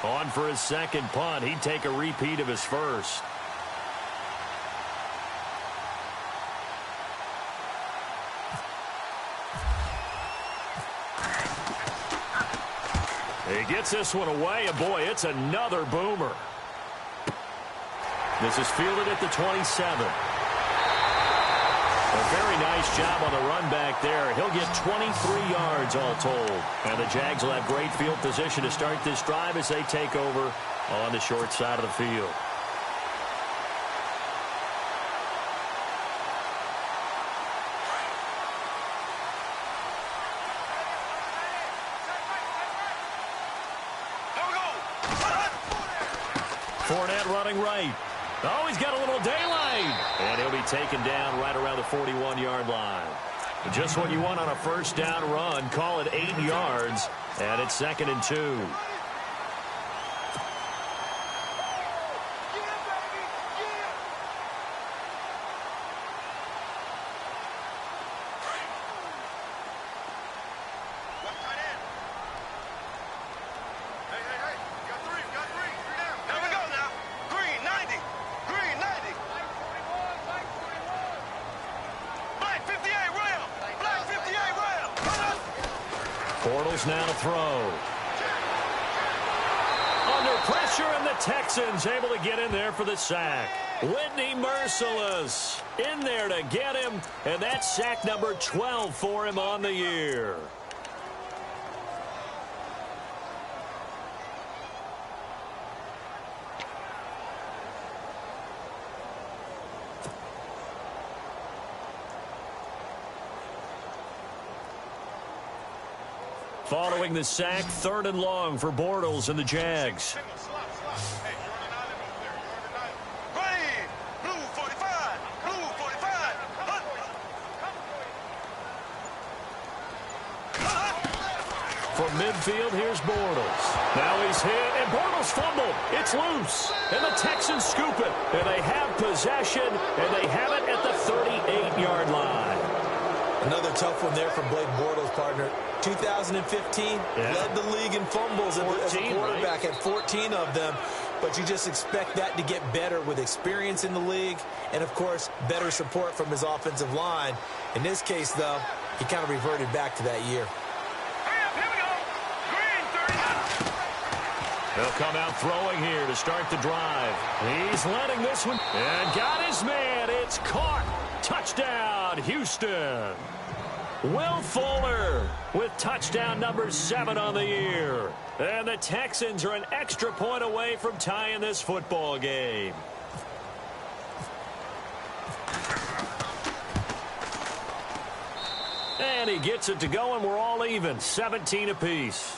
On for his second punt. He'd take a repeat of his first. He gets this one away, and boy, it's another boomer. This is fielded at the 27. A very nice job on the run back there. He'll get 23 yards all told. And the Jags will have great field position to start this drive as they take over on the short side of the field. Fournette running right. Oh, he's got a little daylight. And he'll be taken down right around the 41-yard line. Just what you want on a first down run. Call it 8 yards. And it's 2nd and 2. Now to throw. Under pressure, and the Texans able to get in there for the sack. Whitney Merciless in there to get him, and that's sack number 12 for him on the year. Following the sack, 3rd and long for Bortles and the Jags. From midfield, here's Bortles. Now he's hit, and Bortles fumbled. It's loose, and the Texans scoop it. And they have possession, and they have it at the 38-yard line. Another tough one there for Blake Bortles, partner. 2015, led the league in fumbles as a quarterback, had 14 of them. But you just expect that to get better with experience in the league and, of course, better support from his offensive line. In this case, though, he kind of reverted back to that year. They'll come out throwing here to start the drive. He's letting this one, and got his man. It's caught. Touchdown, Houston. Will Fuller with touchdown number 7 on the year. And the Texans are an extra point away from tying this football game. And he gets it to go, and we're all even, 17 apiece.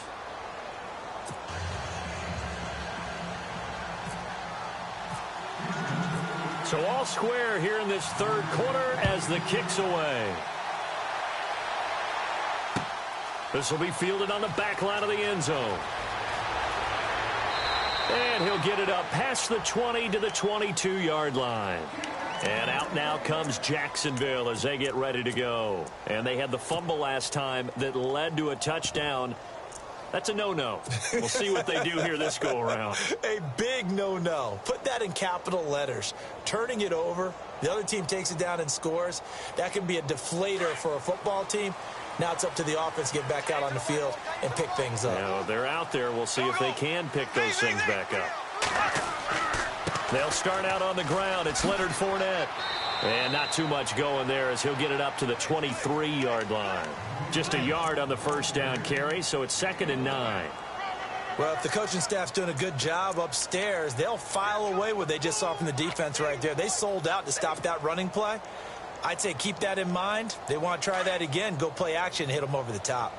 So all square here in this 3rd quarter as the kick's away. This will be fielded on the back line of the end zone. And he'll get it up past the 20 to the 22-yard line. And out now comes Jacksonville as they get ready to go. And they had the fumble last time that led to a touchdown. That's a no-no. We'll see what they do here this go-around. A big no-no. Put that in capital letters. Turning it over, the other team takes it down and scores. That can be a deflator for a football team. Now it's up to the offense to get back out on the field and pick things up. Now, they're out there. We'll see if they can pick those things back up. They'll start out on the ground. It's Leonard Fournette. And not too much going there as he'll get it up to the 23-yard line. Just a yard on the first down carry, so it's 2nd and 9. Well, if the coaching staff's doing a good job upstairs, they'll file away what they just saw from the defense right there. They sold out to stop that running play. I'd say keep that in mind. They want to try that again. Go play action, hit them over the top.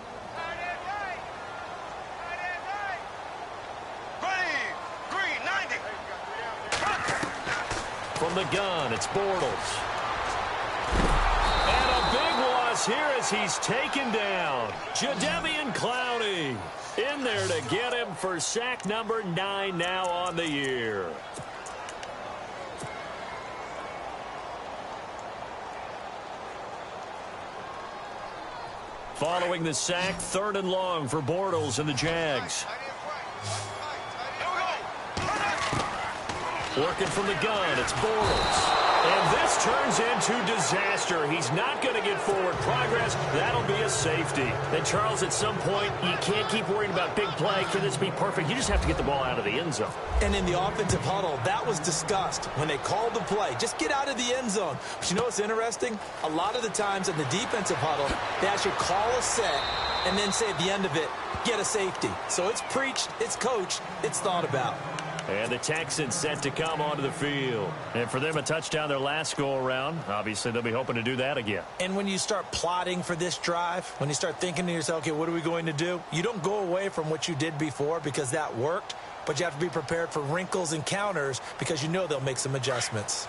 From the gun, it's Bortles. And a big loss here as he's taken down. Jadeveon Clowney in there to get him for sack number 9 now on the year. Following the sack, 3rd and long for Bortles and the Jags. Working from the gun, it's Bortles. And this turns into disaster. He's not going to get forward progress. That'll be a safety. And, Charles, at some point, you can't keep worrying about big play. Can this be perfect? You just have to get the ball out of the end zone. And in the offensive huddle, that was discussed when they called the play. Just get out of the end zone. But you know what's interesting? A lot of the times in the defensive huddle, they actually call a set and then say at the end of it, get a safety. So it's preached, it's coached, it's thought about. And the Texans set to come onto the field. And for them, a touchdown their last go-around. Obviously, they'll be hoping to do that again. And when you start plotting for this drive, when you start thinking to yourself, okay, what are we going to do? You don't go away from what you did before because that worked, but you have to be prepared for wrinkles and counters because you know they'll make some adjustments.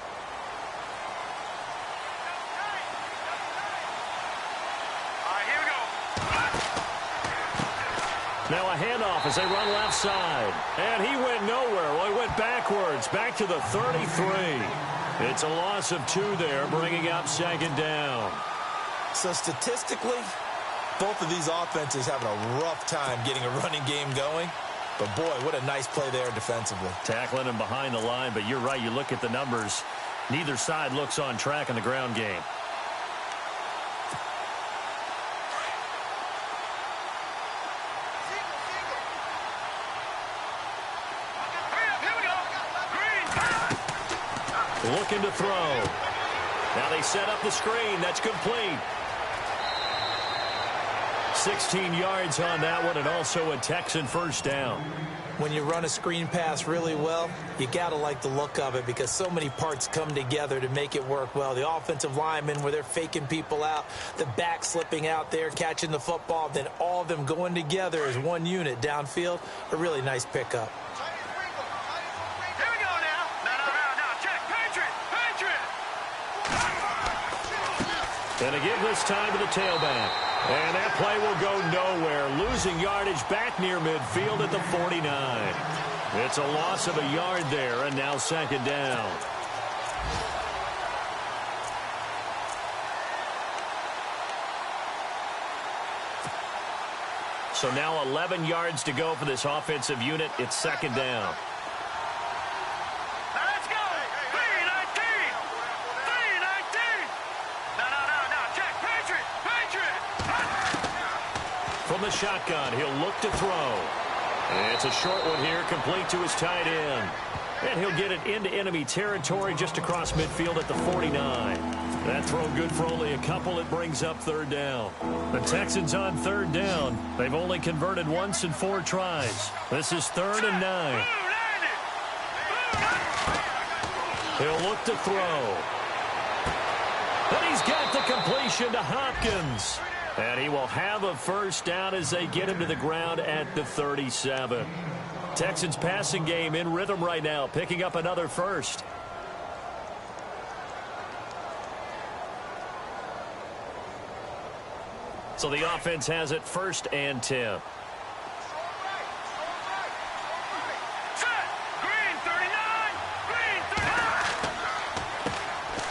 Now a handoff as they run left side. And he went nowhere. Well, he went backwards, back to the 33. It's a loss of 2 there, bringing up second down. So statistically, both of these offenses having a rough time getting a running game going. But, boy, what a nice play there defensively. Tackling him behind the line, but you're right. You look at the numbers. Neither side looks on track in the ground game. Looking to throw. Now they set up the screen. That's complete. 16 yards on that one, and also a Texan first down. When you run a screen pass really well, you got to like the look of it because so many parts come together to make it work well. The offensive linemen where they're faking people out, the back slipping out there, catching the football, then all of them going together as one unit downfield. A really nice pickup. And to give this time to the tailback. And that play will go nowhere. Losing yardage back near midfield at the 49. It's a loss of a yard there, and now second down. So now 11 yards to go for this offensive unit. It's second down. From the shotgun, he'll look to throw. It's a short one here, complete to his tight end. And he'll get it into enemy territory just across midfield at the 49. That throw good for only a couple. It brings up third down. The Texans on third down. They've only converted once in 4 tries. This is 3rd and 9. He'll look to throw. And he's got the completion to Hopkins. And he will have a first down as they get him to the ground at the 37. Texans passing game in rhythm right now, picking up another first. So the offense has it 1st and 10.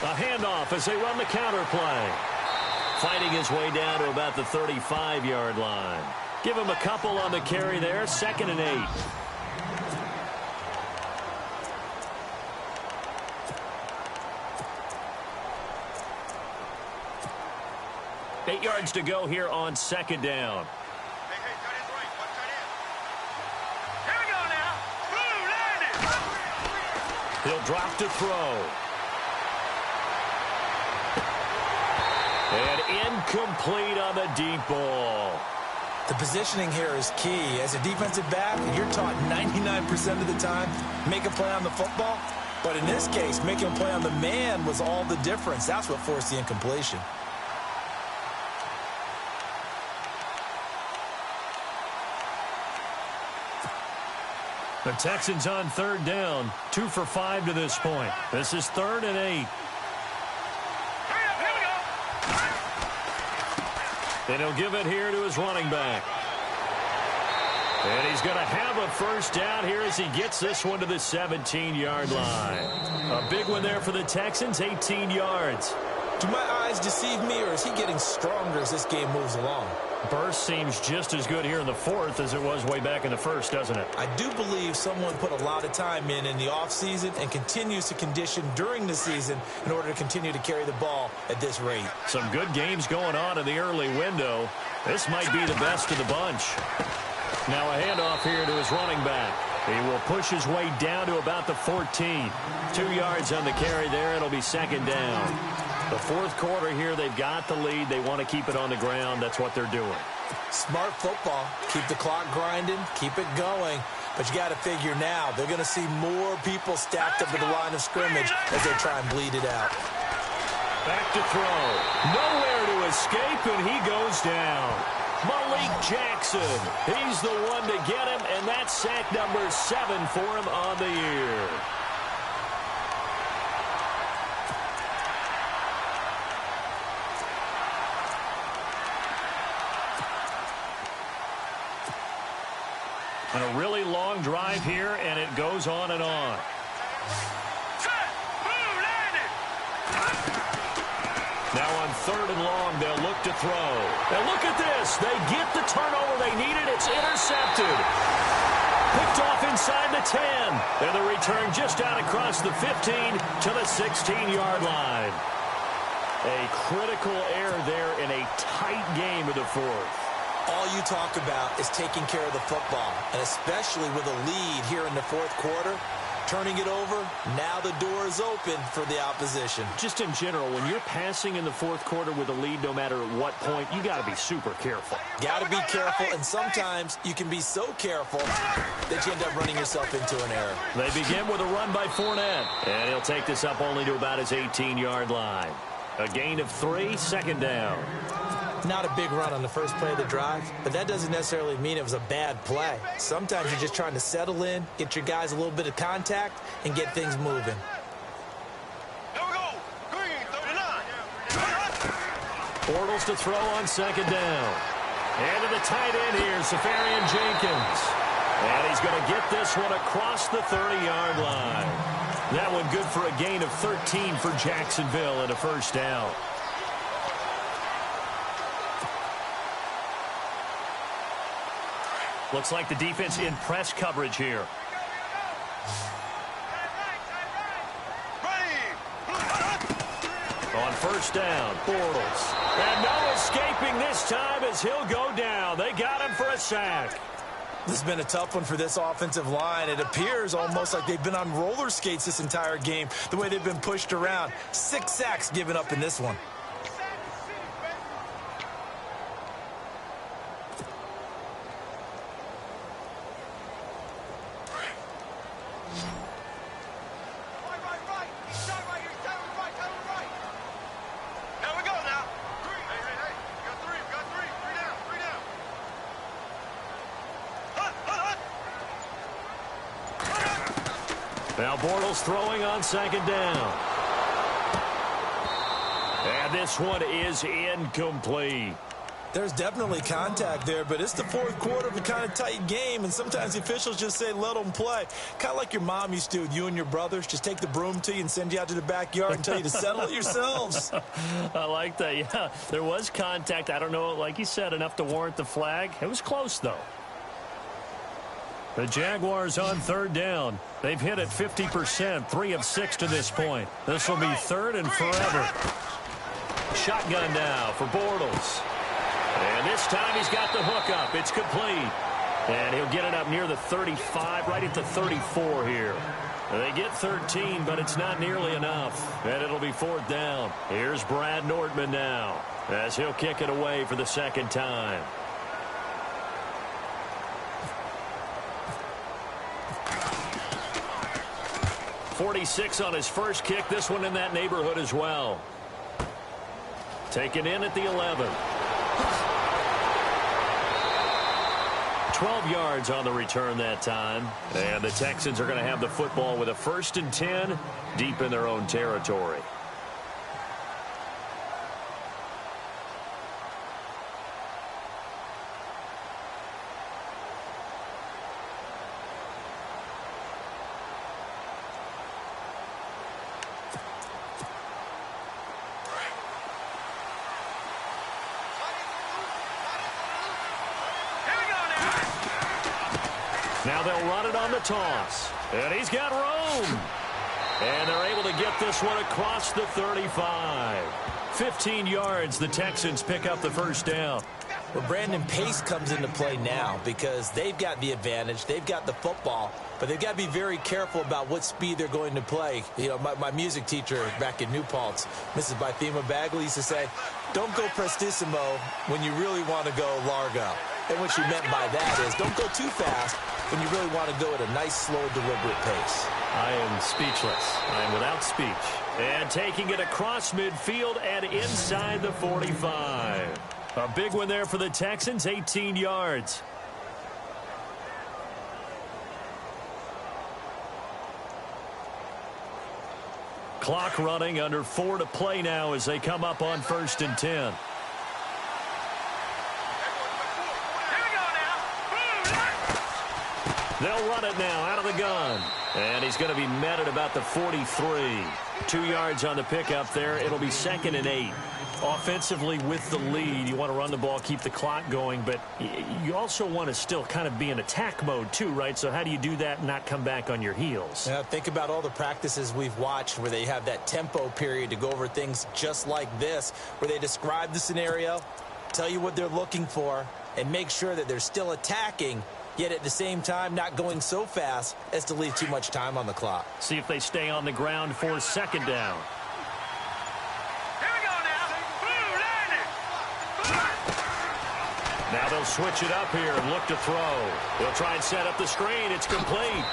A handoff as they run the counter play. Fighting his way down to about the 35-yard line. Give him a couple on the carry there. 2nd and 8. Eight yards to go here on second down. Here we go now. Landed. He'll drop to throw. And incomplete on the deep ball. The positioning here is key. As a defensive back, you're taught 99% of the time, make a play on the football. But in this case, making a play on the man was all the difference. That's what forced the incompletion. The Texans on third down, 2 for 5 to this point. This is 3rd and 8. And he'll give it here to his running back. And he's going to have a first down here as he gets this one to the 17-yard line. A big one there for the Texans, 18 yards. Do my eyes deceive me, or is he getting stronger as this game moves along? Burst seems just as good here in the fourth as it was way back in the first, doesn't it? I do believe someone put a lot of time in the offseason and continues to condition during the season in order to continue to carry the ball at this rate. Some good games going on in the early window. This might be the best of the bunch. Now a handoff here to his running back. He will push his way down to about the 14. 2 yards on the carry there. It'll be second down. The fourth quarter here, they've got the lead. They want to keep it on the ground. That's what they're doing. Smart football. Keep the clock grinding. Keep it going. But you got to figure now, they're going to see more people stacked up at the line of scrimmage as they try and bleed it out. Back to throw. Nowhere to escape, and he goes down. Malik Jackson. He's the one to get him, and that's sack number 7 for him on the year. And a really long drive here, and it goes on and on. Now on 3rd and long, they'll look to throw. And look at this. They get the turnover they needed. It's intercepted. Picked off inside the 10. And the return just out across the 15 to the 16-yard line. A critical error there in a tight game of the fourth. All you talk about is taking care of the football, and especially with a lead here in the fourth quarter, turning it over, now the door is open for the opposition. Just in general, when you're passing in the fourth quarter with a lead, no matter what point, you got to be super careful. Got to be careful, and sometimes you can be so careful that you end up running yourself into an error. They begin with a run by Fournette, and he'll take this up only to about his 18-yard line. A gain of 3, second down. Not a big run on the first play of the drive, but that doesn't necessarily mean it was a bad play. Sometimes you're just trying to settle in, get your guys a little bit of contact, and get things moving. Here we go. Green, 39. Bortles to throw on second down. And to the tight end here, Safarian Jenkins. And he's going to get this one across the 30-yard line. That one good for a gain of 13 for Jacksonville and a first down. Looks like the defense in press coverage here. On first down, Bortles. And no escaping this time as he'll go down. They got him for a sack. This has been a tough one for this offensive line. It appears almost like they've been on roller skates this entire game, the way they've been pushed around. 6 sacks given up in this one. Now Bortles throwing on second down. And this one is incomplete. There's definitely contact there, but it's the fourth quarter of a kind of tight game, and sometimes the officials just say, let them play. Kind of like your mom used to with you and your brothers. Just take the broom to you and send you out to the backyard and tell you to settle it yourselves. I like that, yeah. There was contact. I don't know, like you said, enough to warrant the flag. It was close, though. The Jaguars on third down. They've hit it 50%, 3 of 6 to this point. This will be third and forever. Shotgun now for Bortles. And this time he's got the hook up. It's complete. And he'll get it up near the 35, right at the 34 here. They get 13, but it's not nearly enough. And it'll be fourth down. Here's Brad Nordman now, as he'll kick it away for the second time. 46 on his first kick. This one in that neighborhood as well. Taken in at the 11. 12 yards on the return that time. And the Texans are going to have the football with a 1st and 10 deep in their own territory. Now they'll run it on the toss. And he's got room. And they're able to get this one across the 35. 15 yards, the Texans pick up the first down. Well, Brandon, pace comes into play now because they've got the advantage. They've got the football, but they've got to be very careful about what speed they're going to play. You know, my music teacher back in New Paltz, Mrs. Bythema Bagley, used to say, don't go prestissimo when you really want to go largo. And what she meant by that is don't go too fast when you really want to go at a nice, slow, deliberate pace. I am speechless. I am without speech. And taking it across midfield and inside the 45. A big one there for the Texans, 18 yards. Clock running, under 4 to play now as they come up on 1st and 10. They'll run it now out of the gun. And he's going to be met at about the 43. 2 yards on the pickup there. It'll be 2nd and 8. Offensively with the lead, you want to run the ball, keep the clock going, but you also want to still kind of be in attack mode too, right? So how do you do that and not come back on your heels? Yeah, think about all the practices we've watched where they have that tempo period to go over things just like this, where they describe the scenario, tell you what they're looking for, and make sure that they're still attacking, yet at the same time not going so fast as to leave too much time on the clock. See if they stay on the ground for 2nd down. Now they'll switch it up here and look to throw. They'll try and set up the screen. It's complete.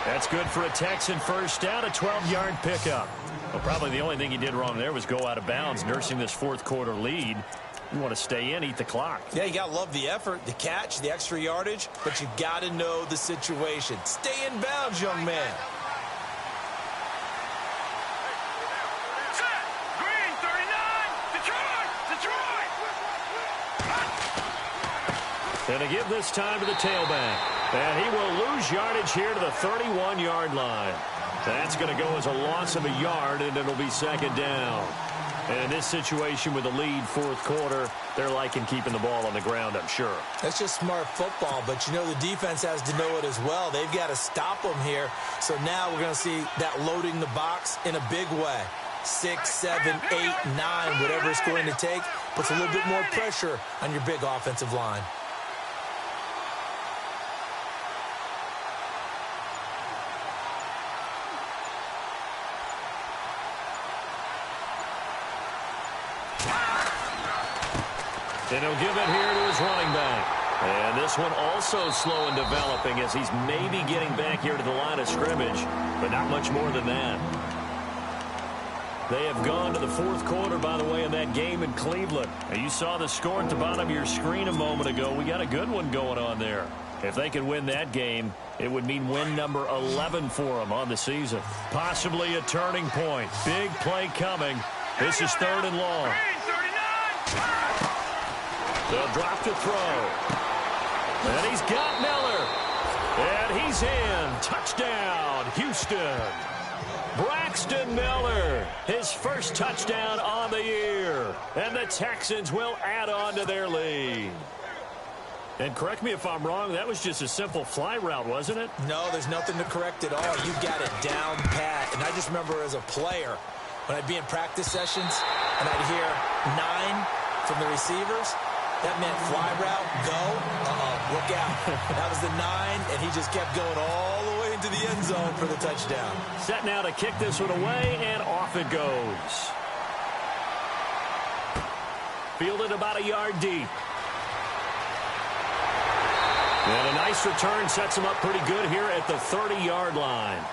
That's good for a Texan first down, a 12-yard pickup. Well, probably the only thing he did wrong there was go out of bounds, nursing this 4th quarter lead. You want to stay in, eat the clock. Yeah, you got to love the effort, the catch, the extra yardage, but you got to know the situation. Stay in bounds, young man. And to give this time to the tailback. And he will lose yardage here to the 31-yard line. That's going to go as a loss of a yard, and it'll be 2nd down. And in this situation with the lead 4th quarter, they're liking keeping the ball on the ground, I'm sure. That's just smart football, but you know the defense has to know it as well. They've got to stop them here. So now we're going to see that loading the box in a big way. 6, 7, 8, 9, whatever it's going to take, puts a little bit more pressure on your big offensive line. And he'll give it here to his running back. And this one also slow in developing as he's maybe getting back here to the line of scrimmage, but not much more than that. They have gone to the 4th quarter, by the way, in that game in Cleveland. And you saw the score at the bottom of your screen a moment ago. We got a good one going on there. If they could win that game, it would mean win number 11 for them on the season. Possibly a turning point. Big play coming. This is 3rd and long. They'll drop to throw. And he's got Miller. And he's in. Touchdown, Houston. Braxton Miller, his first touchdown on the year. And the Texans will add on to their lead. And correct me if I'm wrong, that was just a simple fly route, wasn't it? No, there's nothing to correct at all. You got it down pat. And I just remember as a player, when I'd be in practice sessions, and I'd hear 9 from the receivers, that meant fly route, go, look out. That was the 9, and he just kept going all the way into the end zone for the touchdown. Set now to kick this one away, and off it goes. Fielded about a yard deep. And a nice return sets him up pretty good here at the 30-yard line.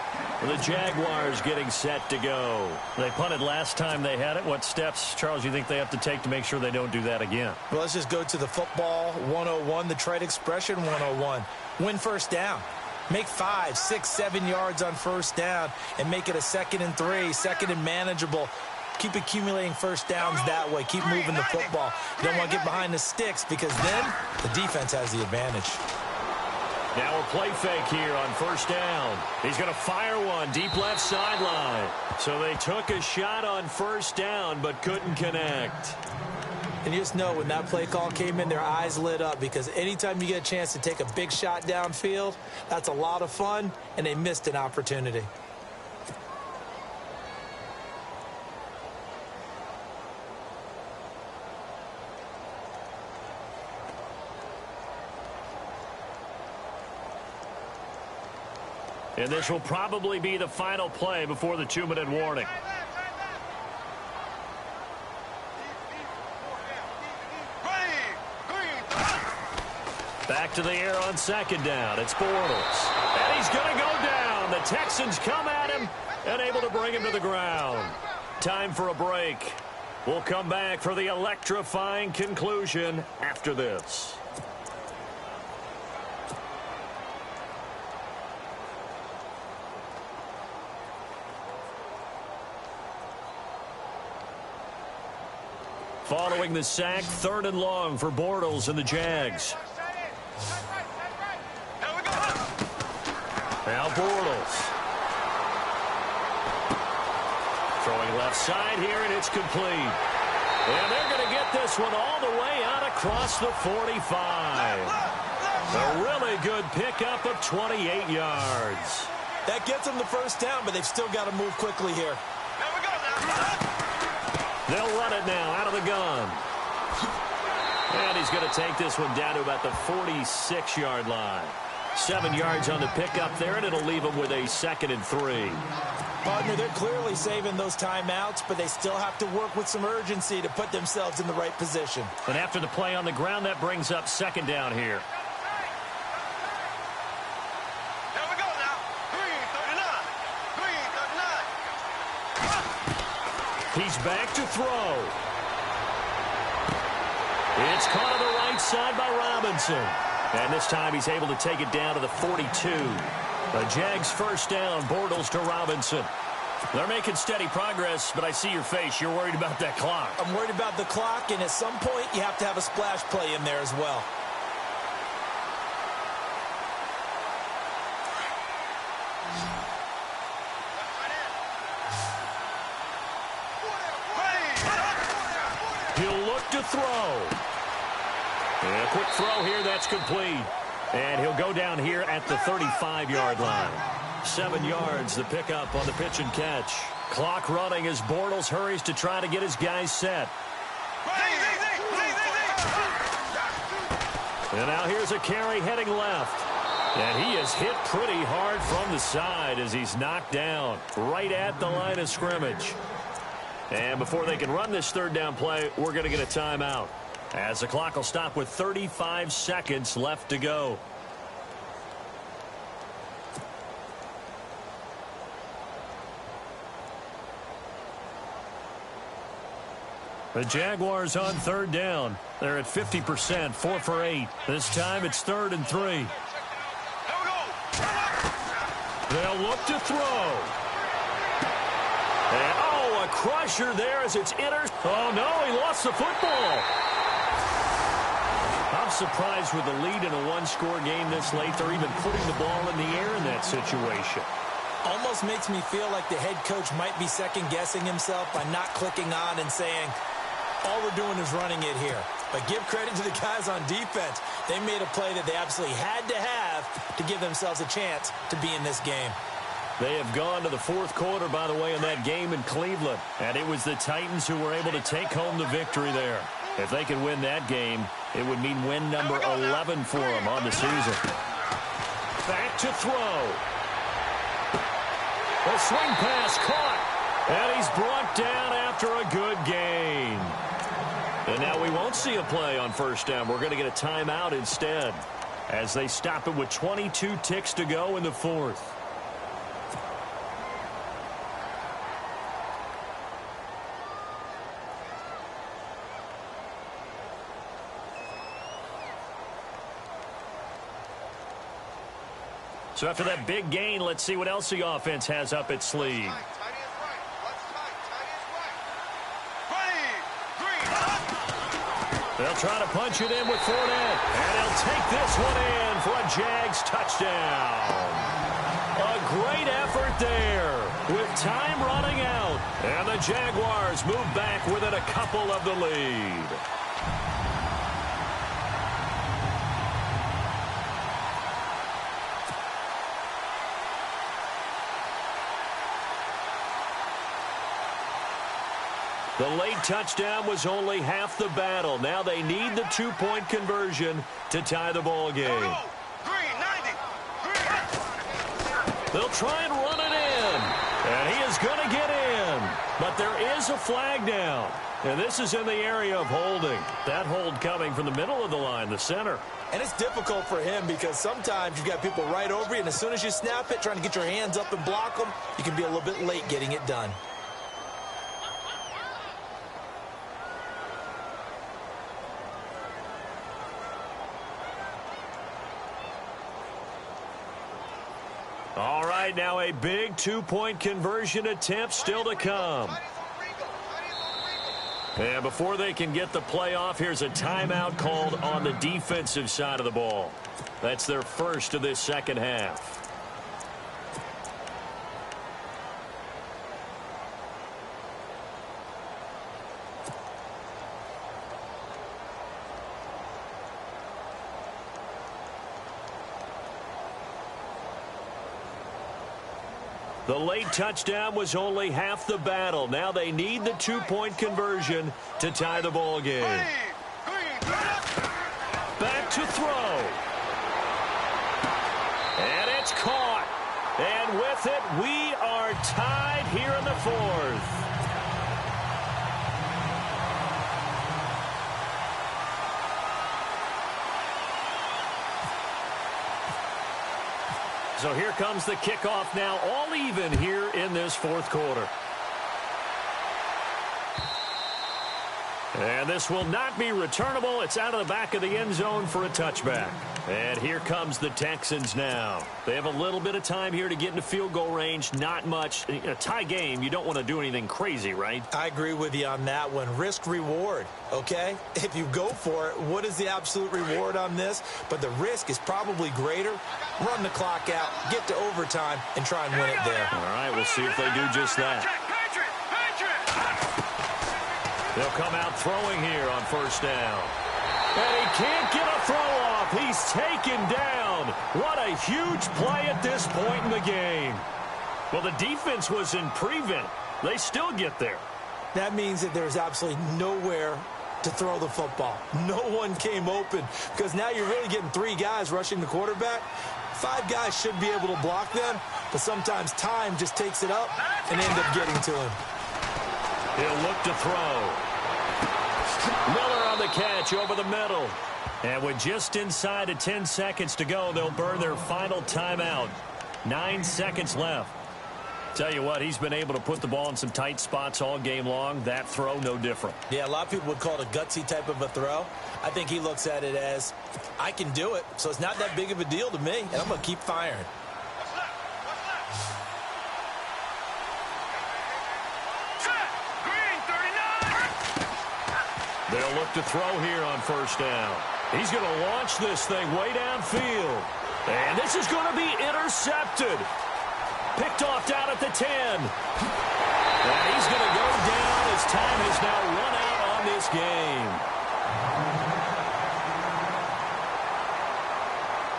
The Jaguars getting set to go. They punted last time they had it. What steps, Charles, you think they have to take to make sure they don't do that again? Well, let's just go to the football 101, the trade expression 101. Win first down. Make 5, 6, 7 yards on first down and make it a 2nd and 3, 2nd and manageable. Keep accumulating first downs that way. Keep moving the football. You don't want to get behind the sticks because then the defense has the advantage. Now a play fake here on first down. He's going to fire one deep left sideline. So they took a shot on first down but couldn't connect. And you just know when that play call came in, their eyes lit up, because anytime you get a chance to take a big shot downfield, that's a lot of fun, and they missed an opportunity. And this will probably be the final play before the 2-minute warning. Back to the air on second down. It's Bortles. And he's going to go down. The Texans come at him and able to bring him to the ground. Time for a break. We'll come back for the electrifying conclusion after this. Following the sack, 3rd and long for Bortles and the Jags. Now Bortles. Throwing left side here, and it's complete. And they're going to get this one all the way out across the 45. A really good pickup of 28 yards. That gets them the first down, but they've still got to move quickly here. They'll run it now out of the gun. And he's going to take this one down to about the 46-yard line. 7 yards on the pickup there, and it'll leave him with a 2nd and 3. Partner, they're clearly saving those timeouts, but they still have to work with some urgency to put themselves in the right position. And after the play on the ground, that brings up 2nd down here. Here we go now. 339. He's back to throw. It's caught on the right side by Robinson. And this time he's able to take it down to the 42. The Jags first down, Bortles to Robinson. They're making steady progress, but I see your face. You're worried about that clock. I'm worried about the clock, and at some point you have to have a splash play in there as well. He'll look to throw. And a quick throw here, that's complete. And he'll go down here at the 35-yard line. 7 yards, the pickup on the pitch and catch. Clock running as Bortles hurries to try to get his guys set. And now here's a carry heading left. And he is hit pretty hard from the side as he's knocked down right at the line of scrimmage. And before they can run this 3rd down play, we're going to get a timeout, as the clock will stop with 35 seconds left to go. The Jaguars on 3rd down. They're at 50%, 4 for 8. This time it's 3rd and 3. They'll look to throw. And, a crusher there as it's entered. Oh, no, he lost the football. I'm surprised with the lead in a one-score game this late, they're even putting the ball in the air in that situation. Almost makes me feel like the head coach might be second-guessing himself by not clicking on and saying, all we're doing is running it here. But give credit to the guys on defense. They made a play that they absolutely had to have to give themselves a chance to be in this game. They have gone to the 4th quarter, by the way, in that game in Cleveland. And it was the Titans who were able to take home the victory there. If they could win that game, it would mean win number 11 for them on the season. Back to throw. The swing pass caught. And he's brought down after a good gain. And now we won't see a play on 1st down. We're going to get a timeout instead, as they stop it with 22 ticks to go in the 4th. So after that big gain, let's see what else the offense has up its sleeve. They'll try to punch it in with Fournette. And he'll take this one in for a Jags touchdown. A great effort there with time running out. And the Jaguars move back within a couple of the lead. The late touchdown was only half the battle. Now they need the two-point conversion to tie the ball game. They'll try and run it in. And he is going to get in. But there is a flag down. And this is in the area of holding. That hold coming from the middle of the line, the center. And it's difficult for him because sometimes you've got people right over you, and as soon as you snap it, trying to get your hands up and block them, you can be a little bit late getting it done. All right, now a big two-point conversion attempt still to come. And before they can get the play off, here's a timeout called on the defensive side of the ball. That's their first of this second half. The late touchdown was only half the battle. Now they need the two-point conversion to tie the ball game. Back to throw. And it's caught. And with it, we are tied here in the fourth. So here comes the kickoff now, all even here in this fourth quarter. And this will not be returnable. It's out of the back of the end zone for a touchback. And here comes the Texans now. They have a little bit of time here to get into field goal range. Not much. In a tie game, you don't want to do anything crazy, right? I agree with you on that one. Risk reward, okay? If you go for it, what is the absolute reward on this? But the risk is probably greater. Run the clock out, get to overtime, and try and win it there. All right, we'll see if they do just that. They'll come out throwing here on first down. And he can't get a throw off. He's taken down. What a huge play at this point in the game. Well, the defense was in prevent. They still get there. That means that there's absolutely nowhere to throw the football. No one came open because now you're really getting three guys rushing the quarterback. Five guys should be able to block them, but sometimes time just takes it up and end up getting to him. He'll look to throw. Miller on the catch over the middle. And with just inside of 10 seconds to go, they'll burn their final timeout. 9 seconds left. Tell you what, he's been able to put the ball in some tight spots all game long. That throw, no different. Yeah, a lot of people would call it a gutsy type of a throw. I think he looks at it as, I can do it, so it's not that big of a deal to me, and I'm going to keep firing. They'll look to throw here on first down. He's going to launch this thing way downfield. And this is going to be intercepted. Picked off down at the 10. And he's going to go down as time has now run out on this game.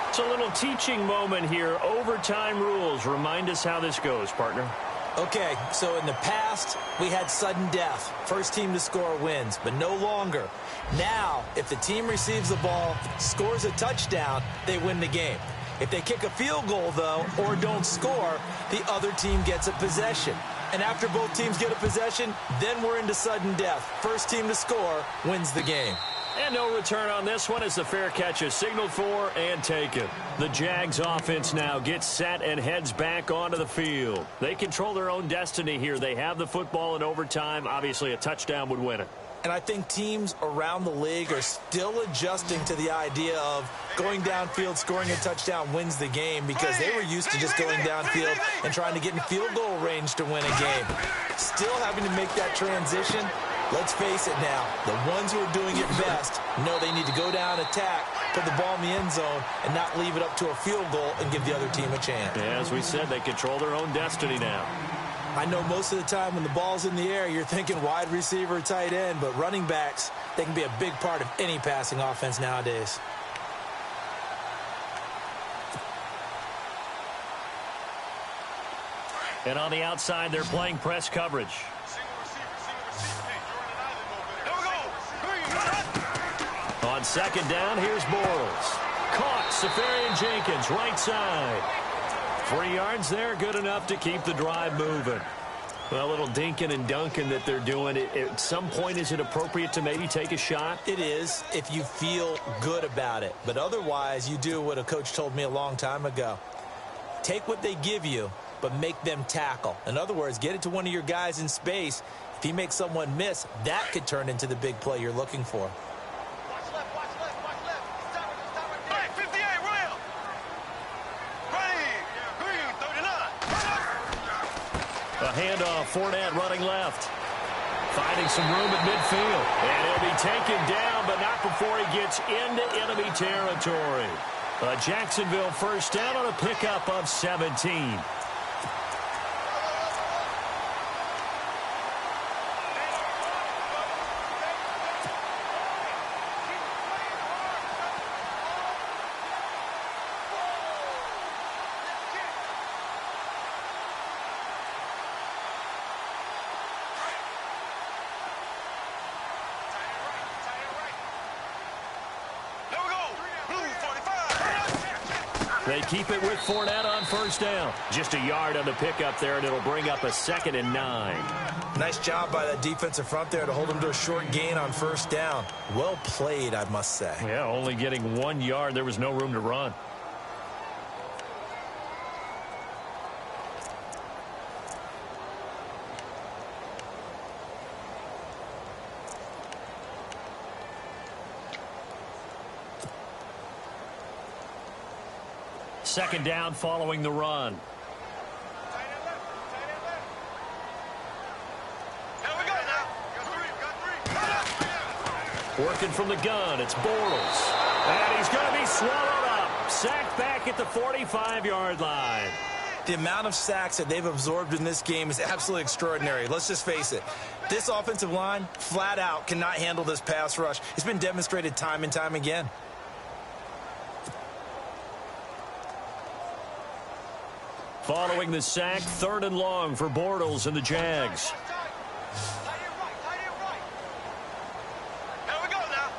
It's a little teaching moment here. Overtime rules. Remind us how this goes, partner. Okay, so in the past, we had sudden death. First team to score wins, but no longer. Now, if the team receives the ball, scores a touchdown, they win the game. If they kick a field goal, though, or don't score, the other team gets a possession. And after both teams get a possession, then we're into sudden death. First team to score wins the game. And no return on this one as the fair catch is signaled for and taken. The Jags offense now gets set and heads back onto the field. They control their own destiny here. They have the football in overtime. Obviously, a touchdown would win it. And I think teams around the league are still adjusting to the idea of going downfield, scoring a touchdown wins the game because they were used to just going downfield and trying to get in field goal range to win a game. Still having to make that transition. Let's face it now, the ones who are doing it best know they need to go down, attack, put the ball in the end zone, and not leave it up to a field goal and give the other team a chance. Yeah, as we said, they control their own destiny now. I know most of the time when the ball's in the air, you're thinking wide receiver, tight end, but running backs, they can be a big part of any passing offense nowadays. And on the outside, they're playing press coverage. On second down, here's Bortles. Caught, Safarian Jenkins, right side. 3 yards there, good enough to keep the drive moving. Well, a little dinking and dunking that they're doing. At some point, is it appropriate to maybe take a shot? It is, if you feel good about it. But otherwise, you do what a coach told me a long time ago. Take what they give you, but make them tackle. In other words, get it to one of your guys in space. If he makes someone miss, that could turn into the big play you're looking for. Watch left, watch left, watch left. Stop it there. Hey, 58, rail. Ready. Green, 39. A handoff, Fournette running left. Finding some room at midfield. And he'll be taken down, but not before he gets into enemy territory. A Jacksonville first down on a pickup of 17. They keep it with Fournette on first down. Just a yard on the pickup there, and it'll bring up a 2nd and 9. Nice job by that defensive front there to hold him to a short gain on first down. Well played, I must say. Yeah, only getting 1 yard. There was no room to run. Second down following the run. Here we go now. Got three. Working from the gun, it's Bortles. And he's going to be swallowed up. Sacked back at the 45-yard line. The amount of sacks that they've absorbed in this game is absolutely extraordinary. Let's just face it. This offensive line, flat out, cannot handle this pass rush. It's been demonstrated time and time again. Following the sack, 3rd and long for Bortles and the Jags. Tight end right. Here we go now.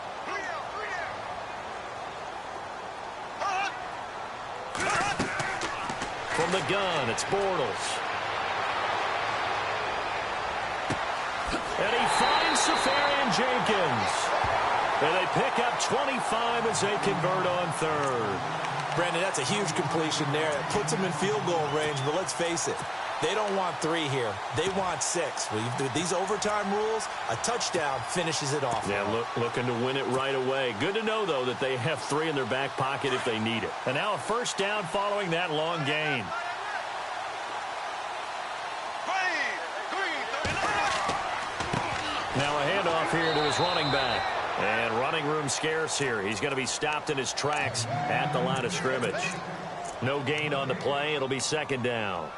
From the gun, it's Bortles. And he finds Safarian Jenkins. And they pick up 25 as they convert on 3rd. Brandon, that's a huge completion there. It puts them in field goal range, but let's face it, they don't want 3 here. They want 6. With these overtime rules, a touchdown finishes it off. Yeah, looking to win it right away. Good to know, though, that they have 3 in their back pocket if they need it. And now a first down following that long gain. Now a handoff here to his running back. And running room scarce here. He's going to be stopped in his tracks at the line of scrimmage. No gain on the play. It'll be 2nd down.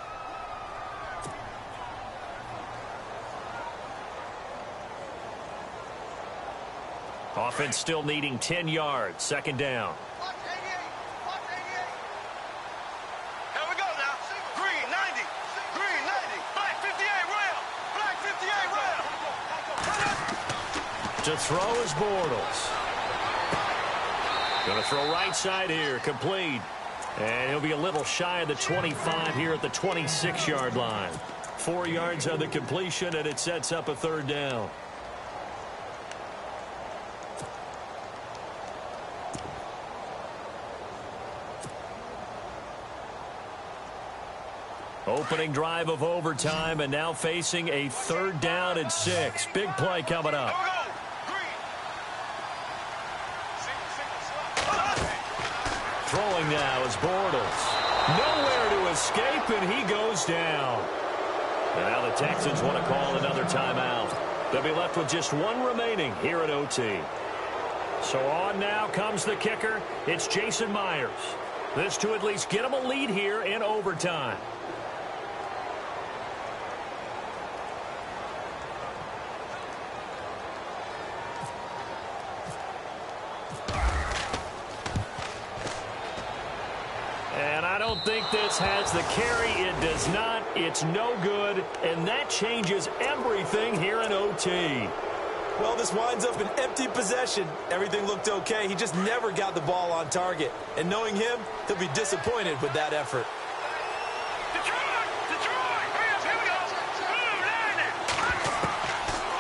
Offense still needing 10 yards. 2nd down. Here we go now. Green 90. Green 90. Black 58 rail. Black 58 rail. To throw is Bortles. Going to throw right side here. Complete. And he'll be a little shy of the 25 here at the 26-yard line. 4 yards on the completion, and it sets up a 3rd down. Opening drive of overtime, and now facing a 3rd down and 6. Big play coming up. Throwing now is Bortles. Nowhere to escape, and he goes down. And now the Texans want to call another timeout. They'll be left with just 1 remaining here at OT. So on now comes the kicker. It's Jason Myers. This to at least get him a lead here in overtime. I don't think this has the carry. It does not. It's no good. And that changes everything here in OT. Well, this winds up an empty possession. Everything looked okay. He just never got the ball on target. And knowing him, he'll be disappointed with that effort.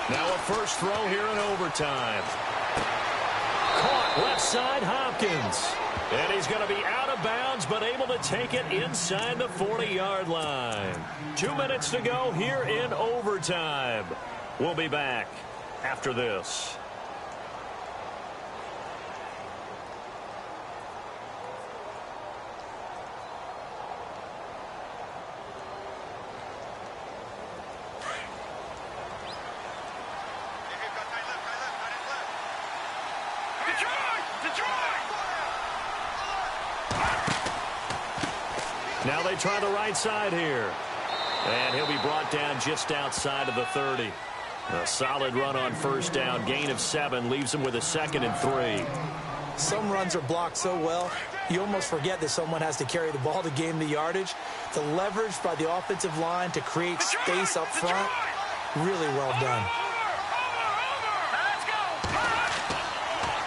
Now a first throw here in overtime. Caught left side Hopkins. And he's going to be out of bounds, but able to take it inside the 40-yard line. 2 minutes to go here in overtime. We'll be back after this. Now they try the right side here. And he'll be brought down just outside of the 30. A solid run on first down. Gain of 7 leaves him with a 2nd and 3. Some runs are blocked so well, you almost forget that someone has to carry the ball to gain the yardage. The leverage by the offensive line to create space up front, really well done.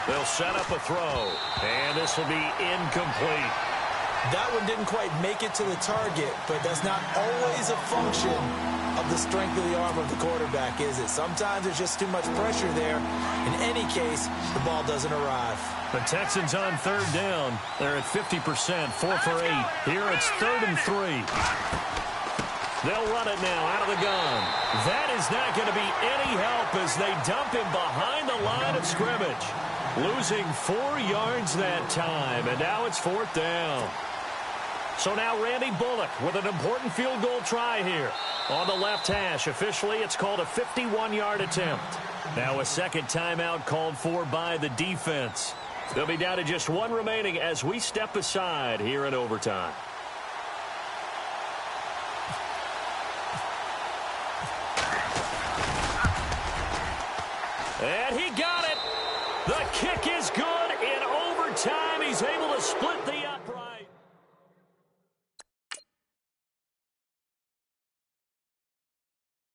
They'll set up a throw, and this will be incomplete. That one didn't quite make it to the target, but that's not always a function of the strength of the arm of the quarterback, is it? Sometimes there's just too much pressure there. In any case, the ball doesn't arrive. The Texans on third down. They're at 50%, 4 for 8. Here it's 3rd and 3. They'll run it now out of the gun. That is not going to be any help as they dump him behind the line of scrimmage. Losing 4 yards that time, and now it's 4th down. So now Randy Bullock with an important field goal try here. On the left hash, officially it's called a 51-yard attempt. Now a second timeout called for by the defense. They'll be down to just 1 remaining as we step aside here in overtime. And he got it. The kick is